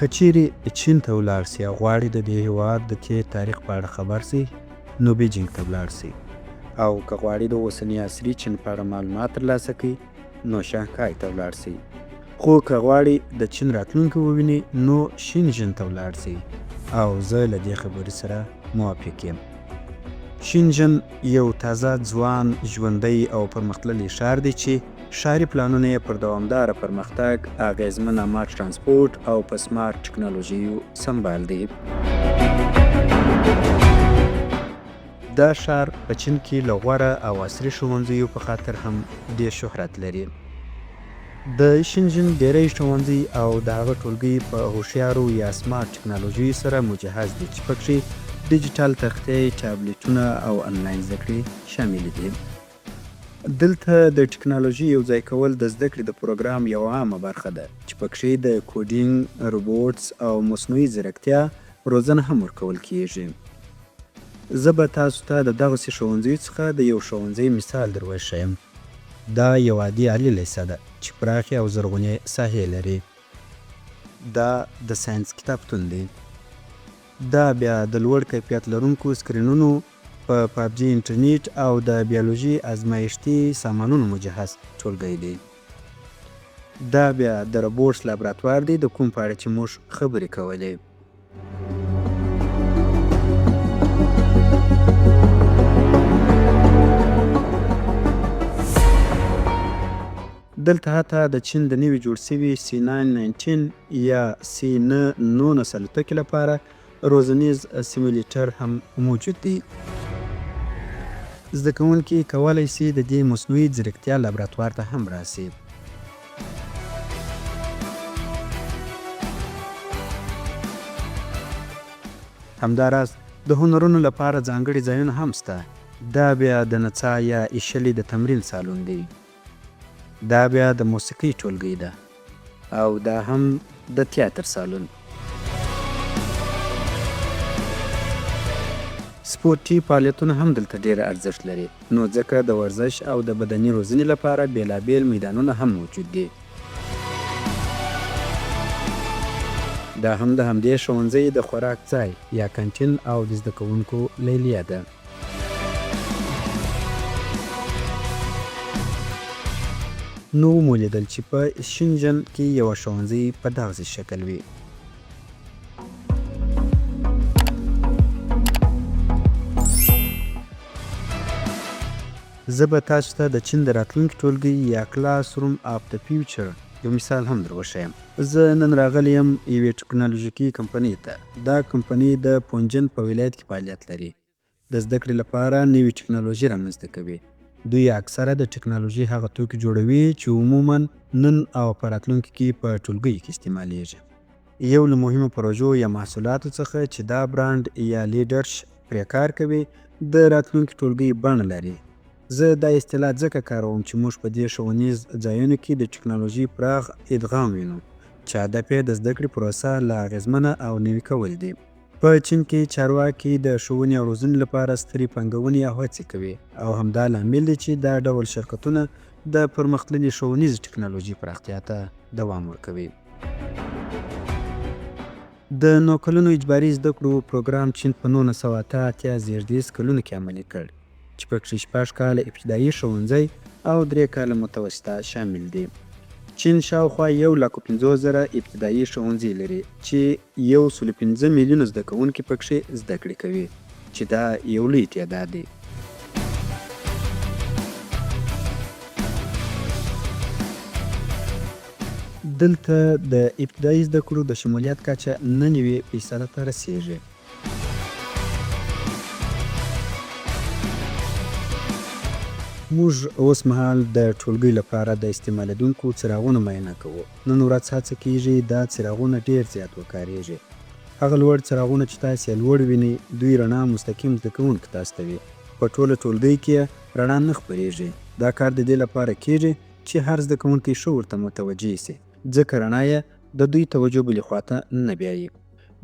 که چیرې چین ته ولاړ سي او غواړي د دې هېواد د تېر تاریخ په اړه خبر سي نو بیجینګ ته ولاړ سي، او که غواړي د اوسني عصري چین په اړه معلومات ترلاسه کړي نو شانګهای ته ولاړ سي. خو که غواړي د چین راتلونکی وویني نو شینجن ته ولاړ سي، او زه له دې خبرې سره موافق یم. شینجن یو تازه ځوان ژوندی او پرمختللی ښار دی چې ښاري پلانونه یې پر دوامداره پرمختګ، اغیزمن عامه ترانسپورټ او په سمارټ ټکنالوژیو سمبال دی. دا ښار په چین کې له غوره او عصري ښوونځیو په خاطر هم ډېر شهرت لري. د شینجن ډېری ښوونځي او د هغه ټولګي په هوښیارو یا سمارټ ټکنالوژیو سره مجهز دي چې پکې ډیجیټل تختې، ټابلیټونه او انلاین زده کړې شامل دي. دلته د ټکنالوژي یو ځای کول د زده کړې د پروګرام یوه عامه برخه ده چې پکې د کوډینګ، روبوټس او مصنوعي ځیرکتیا روزنه هم ورکول کیږي. زه به تاسو ته د دغسې ښوونځیو څخه د یو ښوونځي مثال در وښیم. دا یو عادي عالي لیسه ده چې پراخې او زرغونې ساحې لري. دا د ساینس کتابتون دی. دا بیا د لوړ کیفیت لرونکو سکرینونو، په پابجي انټرنیټ او د بیولوژي ازمایښتي سامانونو مجهز ټولګی دی. دا بیا د روبوټس لابراتوار دی د کوم په اړه چې موږ خبرې کولې. دلته حتی د چین د نوي جوړ شوي C919 یا C919 الوتکې لپاره روزنیز سیمولیټر هم موجود دی. زده کوونکي کولی سي د دې مصنوعي ځیرکتیا لابراتوار ته هم راسي. همداراز د هنرونو لپاره ځانګړي ځایونه هم شته. دا بیا د نڅا یا ایشلي د تمرین سالون دی. دا بیا د موسیقۍ ټولګی ده، او دا هم د تیاتر سالون. سپورټي فعالیتونه هم دلته ډېر ارزښت لري، نو ځکه د ورزش او د بدني روزنې لپاره بیلابیل میدانونه هم موجود دي. دا هم د همدې ښوونځي د خوراک ځای یا کانتین او د زده کوونکو لیلیه ده. نو ومولیدل چې په شینجن کې یوه ښوونځی په دغسې شکل وي. زه به تاسو ته د چین د راتلونکي ټولګي یا کلاس روم آف د فیوچر یو مثال هم در وښیم. زه نن راغلی یم یوې ټکنالوژیکي کمپنۍ ته. دا کمپنۍ د پونجن په ولایت کې فعالیت لري. د زده کړې لپاره نوې ټکنالوژي رامنځته کوي. دوی اکثره د ټکنالوژي هغه توکي جوړوي چې عموماً نن او په راتلونکي کې په ټولګیو کې استعمالیږي. یو له مهمو پروژو یا محصولاتو څخه چې دا برانډ یا لیډرش پرې کار کوي د راتلونکي ټولګي بڼه لري. زه دا اصطلاح ځکه کاروم چې موږ په دې ښوونیز ځایونو کې د ټکنالوژي پراخ ادغام وینو چې هدف یې د زده کړې پروسه لا اغېزمنه او نوي کول دي. په چین کې چارواکي د ښوونې او روزنې لپاره سترې پانګونې او هڅې کوي، او همدا لامل دی چې دا ډول شرکتونه د پرمختللې ښوونیزې ټکنالوژي پراختیا ته دوام ورکوي. د 9 کلونو اجباري زده کړو پروګرام چین په 1988 زیږدیز کلونو کې عملي کړ چې پکې 6 کاله ابتدایي ښوونځی او 3 کاله متوسطه شامل دي. چین شاوخوا 1,50,000 ابتدایي ښوونځي لري چې 1.5 میلیونه زده کوونکي پکې زده کړې کوي، چې دا یو لوی تعداد دی. دلته د ابتدایي زده کړو د شمولیت کچه 99% ته رسیږي. موږ اوس مهال د ټولګي لپاره د استعمالېدونکو څراغونو معاینه کوو. نن ورځ هڅه کیږي دا څراغونه ډېر زیات وکاریږي. هغه لوړ څراغونه چې تاسې یې لوړ وینئ دوی رڼا مستقیم زده کوونکو ته استوي. په ټوله ټولګي کې رڼا نه خپرېږي. دا کار د دې لپاره کیږي چې هر زده کوونکی ښه ورته متوجه سي، ځکه رڼا یې د دوی توجه بلې خواته نه بیایي.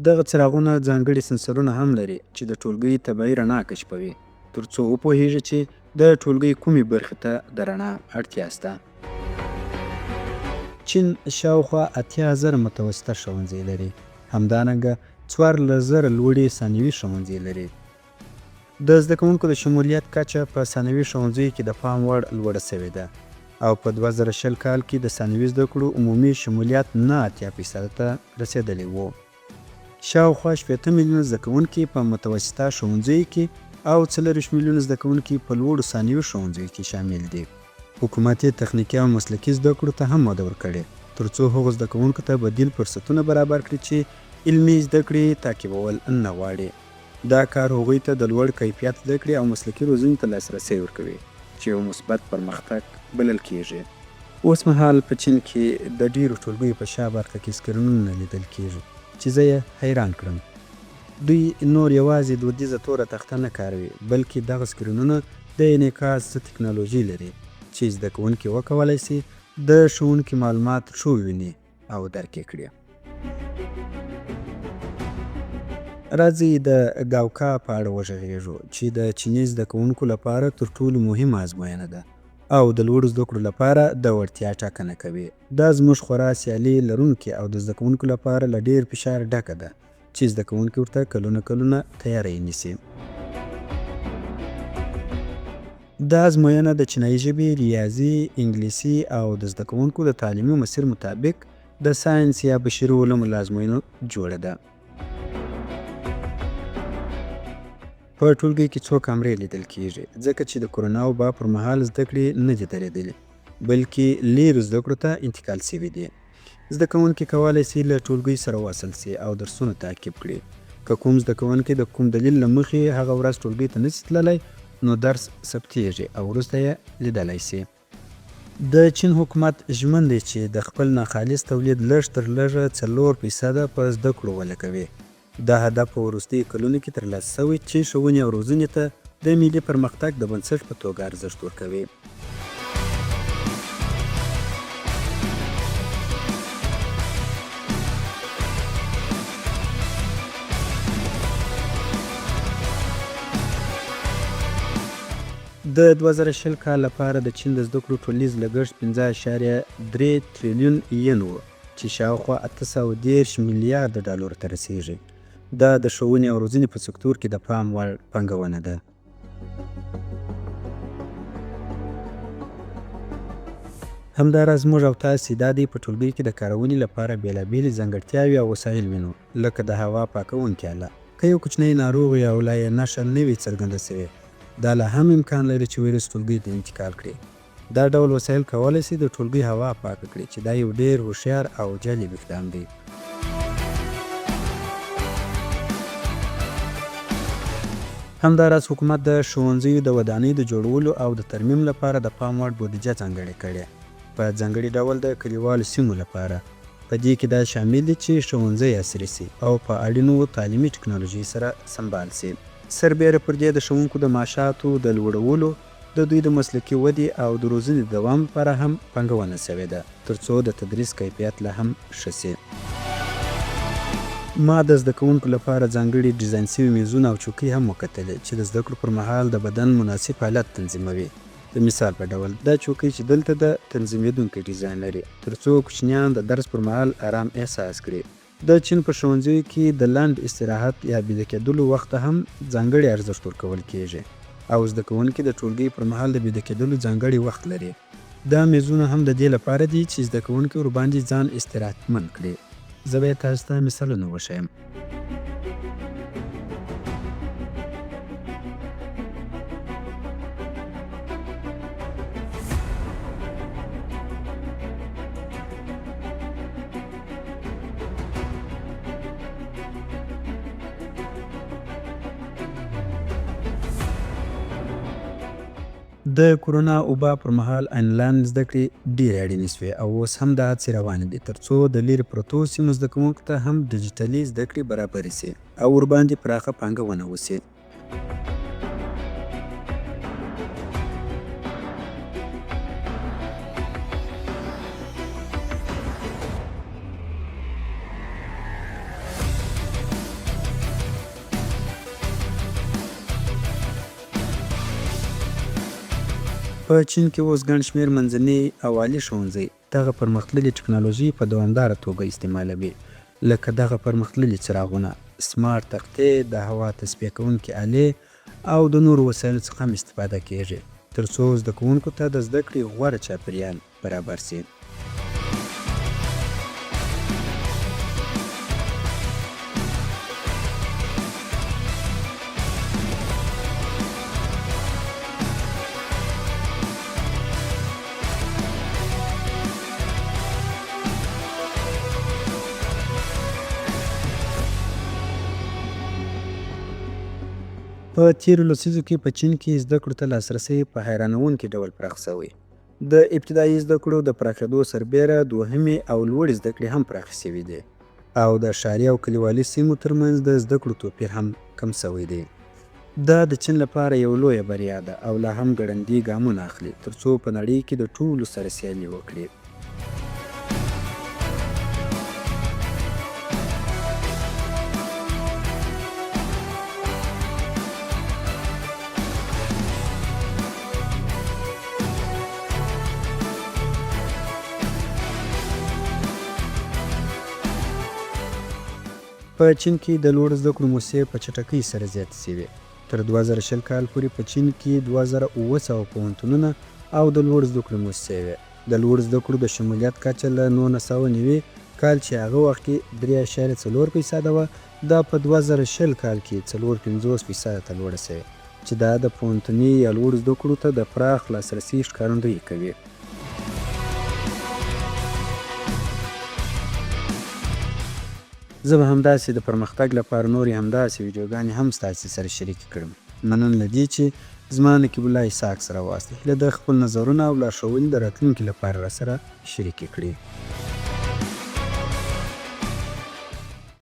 دغه څراغونه ځانګړي سنسرونه هم لري چې د ټولګي طبیعي رڼا کشفوي، تر څو وپوهیږي چې د ټولګي کومې برخې ته د رڼا اړتیا شته. چین شاوخوا 80,000 متوسطه ښوونځي لري همدارنګه 14,000 لوړې ثانوي ښوونځي لري. د زده کوونکو د شمولیت کچه په ثانوي ښوونځیو کې د پام وړ لوړه سوې ده او په 2020 کال کې د ثانوي زده کړو عمومي شمولیت 9% ته رسېدلی و. شاوخوا 80 میلیونه زده کوونکي په متوسطه ښوونځیو کې او 40 میلیونه زده کوونکي په لوړو ثانوي ښوونځیو کې شامل دي. حکومت یې تخنیکي او مسلکي زده کړو ته هم وده ورکړې ترڅو هغو زده کوونکو ته بدیل فرصتونه برابر کړي چې علمي زده کړې تعقیبول نه غواړي. دا کار هغوی ته د لوړ کیفیت زده کړې او مسلکي روزنې ته لاسرسی ورکوي چې یو مثبت پرمختګ بلل کیږي. اوس مهال په چین کې د ډیرو ټولګیو په شا برخه کې سکرینونه لیدل کیږي چې زه یې حیران کړم. دوی نور یوازې دودیزه توره تخته نه کاروي بلکې دغه سکرینونه د انعکاس تکنالوژي لري چې زده کوونکي وکولای شي د ښوونکي معلومات ښه وویني او درک یې کړي. راځئ د ګاوکا په اړه وغږیږو چې د چیني زده کوونکو لپاره تر ټولو مهمه ازموینه ده او د لوړو زده کړو لپاره د وړتیا ټاکنه کوي. دا زموږ خورا سیالي لرونکې او د زده کوونکو لپاره له ډیر فشار ډکه ده چې زده کوونکي ورته کلونه تیاری نیسي. دا ازموینه د چینایي ژبې، ریاضي، انګلیسي او د زده کوونکو د تعلیمي مسیر مطابق د ساینس یا بشري علومو له ازموینو جوړه ده. په ټولګي کې څو کامرې لیدل کیږي ځکه چې د کرونا وبا پر مهال زده کړې نه دي درېدلې بلکې لیرې زده کړو ته انتقال شوي دي. زده کوونکي کولی شي له ټولګي سره وصل شي او درسونه تعقیب کړي. که کوم زده کوونکی د کوم دلیل له مخې هغه ورځ ټولګي ته نشي تللی نو درس ثبتیږي او وروسته یې لیدلی شي. د چین حکومت ژمن دی چې د خپل ناخالص تولید لږ تر لږه 4% په زده کړو ولګوي. دا هدف په وروستیو کلونو کې ترلاسه شوی چې ښوونې او روزنې ته د ملي پرمختګ د بنسټ په توګه ارزښت ورکوي. د 2020 کال لپاره د چین د زده کړو ټولیز لګښت 5.3 تریلیون ین و چې شاوخوا 810 میلیارد ډالر ته رسیږي. دا د ښوونې او روزنې په سکتور کې د پام وړ پانګونه ده. همداراز موږ او تاسې دا دی په ټولګي کې د کارونې لپاره بېلابېلې ځانګړتیاوې او وسایل وینو لکه د هوا پاکونکې آله. که یو کوچنی ناروغ یا لا یې نښه نه وي څرګنده شوې دا لا هم امکان لري چې ویروس ټولګي ته انتقال کړي. دا ډول وسایل کولی شي د ټولګي هوا پاکه کړي چې دا یو ډېر هوښیار او جالب اقدام دی. همداراز حکومت د ښوونځیو د ودانیو د جوړولو او د ترمیم لپاره د پام وړ بودیجه ځانګړې کړې په ځانګړي ډول د کلیوالو سیمو لپاره. په دې کې دا شامل دي چې ښوونځی عصري شي او په اړینو تعلیمي ټکنالوژۍ سره سمبال شي. سربیره پر دې د ښوونکو د معاشاتو د لوړولو، د دوی د مسلکي ودې او د روزنې د دوام لپاره هم پانګونه شوې ده ترڅو د تدریس کیفیت لا هم ښه شي. ما د زده کوونکو لپاره ځانګړي ډیزاین شوي میزونه او چوکۍ هم وکتلې چې د زده کړو پر مهال د بدن مناسب حالت تنظیموي. د مثال په ډول دا چوکۍ چې دلته د تنظیمېدونکی ډیزاین لري ترڅو کوچنیان د درس پر مهال آرام احساس کړي. د چین په ښوونځیو کې د لنډ استراحت یا بیده کېدلو وخت هم ځانګړي ارزښت ورکول کیږي او زده کوونکي د ټولګي پر مهال د بیده کېدلو ځانګړي وخت لري. دا میزونه هم د دې لپاره دي چې زده کوونکي ورباندې ځان استراحتمن کړي. زه به تاسو ته مثالونه وښیم. د کرونا وبا پر مهال آنلاین زده کړې ډېرې اړینې شوې او اوس هم دا هڅې روانې دي ترڅو د لرې پرتو سیمو زده کوونکو ته هم ډیجیټلي زده کړې برابرې شي او ورباندې پراخه پانګونه وشي. په چین کې اوس ګڼ شمېر منځني او عالي ښوونځي دغه پرمختللې ټکنالوژي په دوامداره توګه استعمالوي لکه دغه پرمختللي څراغونه، سمارټ تختې، د هوا تصفیه کوونکې آلې او د نورو وسایلو څخه هم استفاده کیږي ترڅو زده کوونکو ته د زده کړې غوره چاپیریال برابر سي. په تیرو لسیزو کې په چین کې زده کړو ته لاسرسی په حیرانوونکي ډول پراخ شوی. د ابتدایي زده کړو د پراخېدو سربیره دوهمې او لوړې زده کړې هم پراخې شوي دي او د ښاري او کلیوالي سیمو ترمنځ د زده کړو توپیر هم کم شوی دی. دا د چین لپاره یو لویه بریا ده او لا هم ګړندي ګامونه اخلي ترڅو په نړۍ کې د ټولو سره سیالي وکړي. په چین کې د لوړ زده کړو موسسې په چټکۍ سره زیاتې شوې. تر 2020 کال پورې په چین کې 2700 پوهنتونونه او د لوړ زده کړو موسسې وې. د لوړ زده کړو د شمولیت کچه له 1990 کال چې هغه وخت کې 3.4% وه، دا په 2020 کال کې 4.50% ته لوړه شوې چې دا د پوهنتوني یا لوړ زده کړو ته د پراخ لاسرسي ښکارندویي کوي. زه به همداسې د پرمختګ لپاره نورې همداسې ویډیوګانې هم ستاسې سره شریکې کړم. مننه له دې چې زما نقیب الله اسحاق سره واستئ. هیله ده خپل نظرونه او لارښوونې د راتلونکي لپاره راسره شریکې کړي.